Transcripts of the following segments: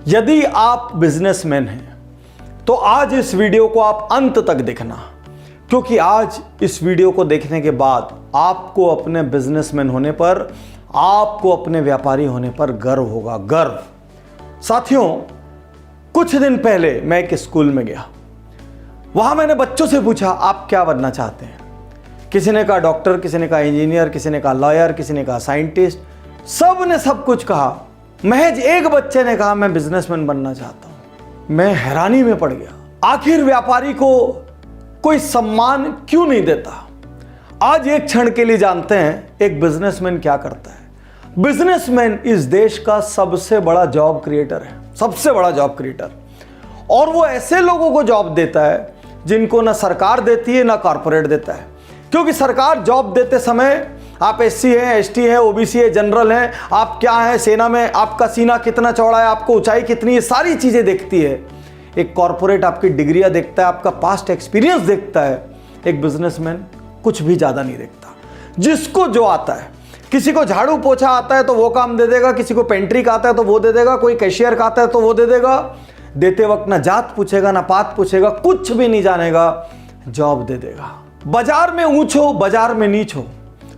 यदि आप बिजनेसमैन हैं तो आज इस वीडियो को आप अंत तक देखना, क्योंकि आज इस वीडियो को देखने के बाद आपको अपने बिजनेसमैन होने पर, आपको अपने व्यापारी होने पर गर्व होगा, गर्व। साथियों, कुछ दिन पहले मैं एक स्कूल में गया। वहां मैंने बच्चों से पूछा, आप क्या बनना चाहते हैं? किसी ने कहा डॉक्टर, किसी ने कहा इंजीनियर, किसी ने कहा लॉयर, किसी ने कहा साइंटिस्ट। सब ने सब कुछ कहा। महज एक बच्चे ने कहा मैं बिजनेसमैन बनना चाहता हूं। मैं हैरानी में पड़ गया। आखिर व्यापारी को कोई सम्मान क्यों नहीं देता? आज एक क्षण के लिए जानते हैं एक बिजनेसमैन क्या करता है। बिजनेसमैन इस देश का सबसे बड़ा जॉब क्रिएटर है, सबसे बड़ा जॉब क्रिएटर। और वो ऐसे लोगों को जॉब देता है जिनको ना सरकार देती है ना कॉर्पोरेट देता है। क्योंकि सरकार जॉब देते समय आप एससी हैं, एसटी हैं, ओबीसी है, जनरल हैं, आप क्या हैं, सेना में आपका सीना कितना चौड़ा है, आपको ऊंचाई कितनी है, सारी चीजें देखती है। एक कॉर्पोरेट आपकी डिग्रियां देखता है, आपका पास्ट एक्सपीरियंस देखता है। एक बिजनेसमैन कुछ भी ज्यादा नहीं देखता। जिसको जो आता है, किसी को झाड़ू पोछा आता है तो वो काम दे देगा, किसी को पेंट्री का आता है तो वो दे देगा, कोई कैशियर का आता है तो वो दे देगा। देते वक्त ना जात पूछेगा ना पात पूछेगा, कुछ भी नहीं जानेगा, जॉब दे देगा। बाजार में ऊंच हो, बाजार में नीच हो,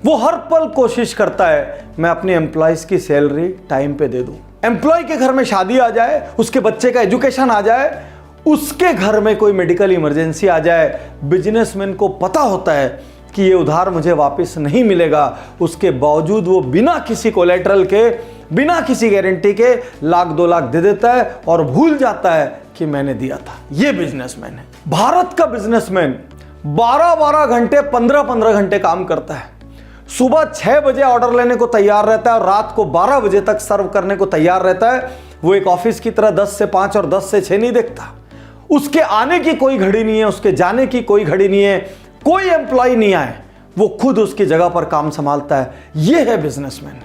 वो हर पल कोशिश करता है मैं अपने एम्प्लॉयज की सैलरी टाइम पे दे दूं। एम्प्लॉय के घर में शादी आ जाए, उसके बच्चे का एजुकेशन आ जाए, उसके घर में कोई मेडिकल इमरजेंसी आ जाए, बिजनेसमैन को पता होता है कि ये उधार मुझे वापस नहीं मिलेगा। उसके बावजूद वो बिना किसी कोलेटरल के, बिना किसी गारंटी के लाख 2 लाख दे देता है और भूल जाता है कि मैंने दिया था। ये बिजनेसमैन है। भारत का बिजनेसमैन 12-12 घंटे, 15-15 घंटे काम करता है। सुबह 6 बजे ऑर्डर लेने को तैयार रहता है और रात को 12 बजे तक सर्व करने को तैयार रहता है। वो एक ऑफिस की तरह 10 से 5 और 10 से 6 नहीं देखता। उसके आने की कोई घड़ी नहीं है, उसके जाने की कोई घड़ी नहीं है। कोई एम्प्लॉय नहीं आए, वो खुद उसकी जगह पर काम संभालता है। ये है बिजनेसमैन।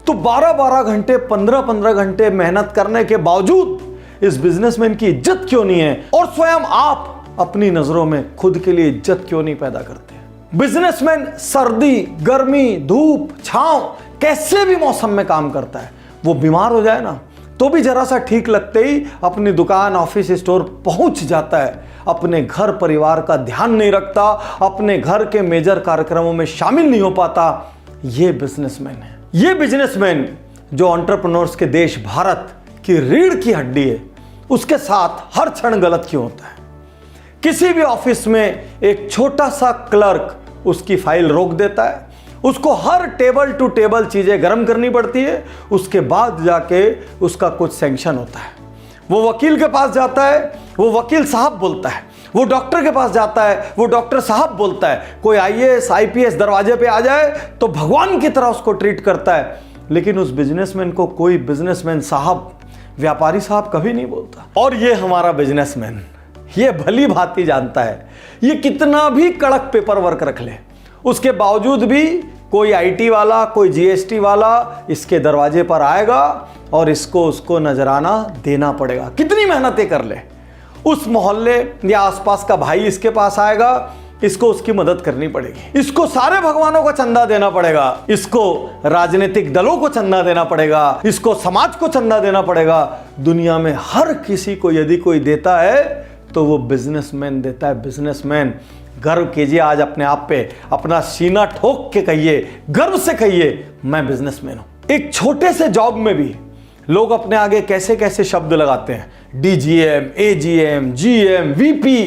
तो 12-12 घंटे, 15-15 घंटे मेहनत करने के बावजूद इस बिजनेसमैन की इज्जत क्यों नहीं है? और स्वयं आप अपनी नजरों में खुद के लिए इज्जत क्यों नहीं पैदा करते? बिजनेसमैन सर्दी, गर्मी, धूप, छांव, कैसे भी मौसम में काम करता है। वो बीमार हो जाए ना तो भी जरा सा ठीक लगते ही अपनी दुकान, ऑफिस, स्टोर पहुंच जाता है। अपने घर परिवार का ध्यान नहीं रखता, अपने घर के मेजर कार्यक्रमों में शामिल नहीं हो पाता। ये बिजनेसमैन है। ये बिजनेसमैन जो एंटरप्रेन्योर्स के देश भारत की रीढ़ की हड्डी है, उसके साथ हर क्षण गलत क्यों होता है? किसी भी ऑफिस में एक छोटा सा क्लर्क उसकी फाइल रोक देता है, उसको हर टेबल टू टेबल चीजें गर्म करनी पड़ती है, उसके बाद जाके उसका कुछ सैंक्शन होता है। वो वकील के पास जाता है, वो वकील साहब बोलता है। वो डॉक्टर के पास जाता है, वो डॉक्टर साहब बोलता है। कोई आईएएस, आईपीएस दरवाजे पे आ जाए तो भगवान की तरह उसको ट्रीट करता है। लेकिन उस बिजनेसमैन को कोई बिजनेसमैन साहब, व्यापारी साहब कभी नहीं बोलता। और ये हमारा बिजनेसमैन, ये भली भांति जानता है ये कितना भी कड़क पेपर वर्क रख ले, उसके बावजूद भी कोई आईटी वाला, कोई जीएसटी वाला इसके दरवाजे पर आएगा और इसको उसको नजराना देना पड़ेगा। कितनी मेहनतें कर ले, उस मोहल्ले या आसपास का भाई इसके पास आएगा, इसको उसकी मदद करनी पड़ेगी। इसको सारे भगवानों को चंदा देना पड़ेगा, इसको राजनीतिक दलों को चंदा देना पड़ेगा, इसको समाज को चंदा देना पड़ेगा। दुनिया में हर किसी को यदि कोई देता है तो वो बिजनेसमैन देता है। बिजनेसमैन। गर्व कीजिए आज अपने आप पे, अपना सीना ठोक के कहिए, गर्व से कहिए मैं बिजनेसमैन हूं। एक छोटे से जॉब में भी लोग अपने आगे कैसे कैसे शब्द लगाते हैं, DGM, AGM, GM, VP.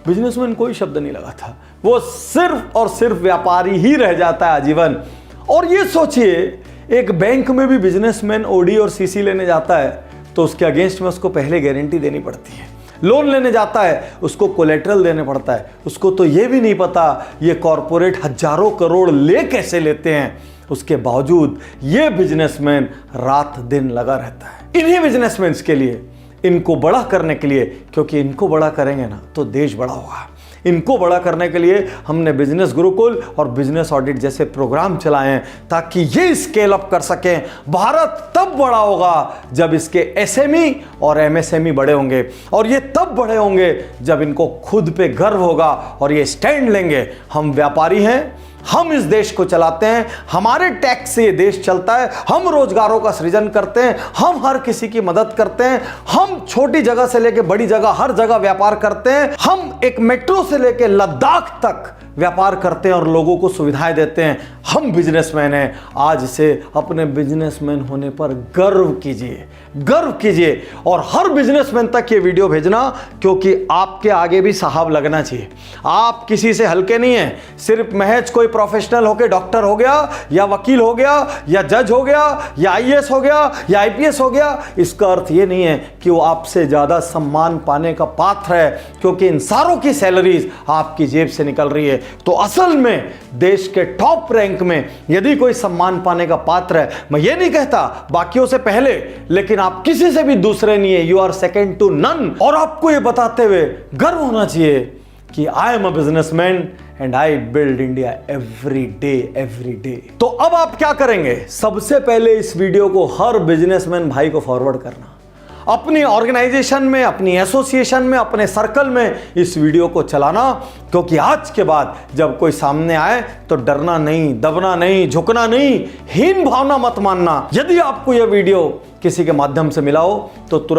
Businessman कोई शब्द नहीं लगाता, वो सिर्फ और सिर्फ व्यापारी ही रह जाता है आजीवन। और ये सोचिए, एक बैंक में भी बिजनेसमैन ओडी और सीसी लेने जाता है तो उसके अगेंस्ट में उसको पहले गारंटी देनी पड़ती है। लोन लेने जाता है, उसको कोलेटरल देने पड़ता है। उसको तो ये भी नहीं पता ये कॉरपोरेट हजारों करोड़ ले कैसे लेते हैं। उसके बावजूद ये बिजनेसमैन रात दिन लगा रहता है इन्हीं बिजनेसमैन्स के लिए, इनको बड़ा करने के लिए। क्योंकि इनको बड़ा करेंगे ना तो देश बड़ा होगा। इनको बड़ा करने के लिए हमने बिजनेस गुरुकुल और बिजनेस ऑडिट जैसे प्रोग्राम चलाए हैं ताकि ये स्केल अप कर सकें। भारत तब बड़ा होगा जब इसके एसएमई और एमएसएमई बड़े होंगे, और ये तब बड़े होंगे जब इनको खुद पे गर्व होगा और ये स्टैंड लेंगे। हम व्यापारी हैं, हम इस देश को चलाते हैं, हमारे टैक्स से ये देश चलता है, हम रोजगारों का सृजन करते हैं, हम हर किसी की मदद करते हैं, हम छोटी जगह से लेकर बड़ी जगह हर जगह व्यापार करते हैं, हम एक मेट्रो से लेकर लद्दाख तक व्यापार करते हैं और लोगों को सुविधाएं देते हैं। हम बिजनेसमैन हैं। आज से अपने बिजनेसमैन होने पर गर्व कीजिए, गर्व कीजिए और हर बिजनेसमैन तक ये वीडियो भेजना, क्योंकि आपके आगे भी साहब लगना चाहिए। आप किसी से हल्के नहीं हैं। सिर्फ महज कोई प्रोफेशनल होके डॉक्टर हो गया या वकील हो गया या जज हो गया या आईएएस हो गया या आईपीएस हो गया, इसका अर्थ ये नहीं है कि वो आपसे ज्यादा सम्मान पाने का पात्र है, क्योंकि इन सारों की सैलरीज आपकी जेब से निकल रही है। तो असल में देश के टॉप रैंक में यदि कोई सम्मान पाने का पात्र है, मैं ये नहीं कहता बाकियों से पहले, लेकिन आप किसी से भी दूसरे नहीं है, you are second to none. और आपको ये बताते हुए गर्व होना चाहिए कि I am a businessman and I build India every day. तो अब आप क्या करेंगे? सबसे पहले इस वीडियो को हर बिजनेसमैन भाई को फॉरवर्ड करना, अपनी ऑर्गेनाइजेशन में, अपनी एसोसिएशन में, अपने सर्कल में इस वीडियो को चलाना, क्योंकि आज के बाद जब कोई सामने आए तो डरना नहीं, दबना नहीं, झुकना नहीं, हीन भावना मत मानना। यदि आपको यह वीडियो किसी के माध्यम से मिला हो तो तुरंत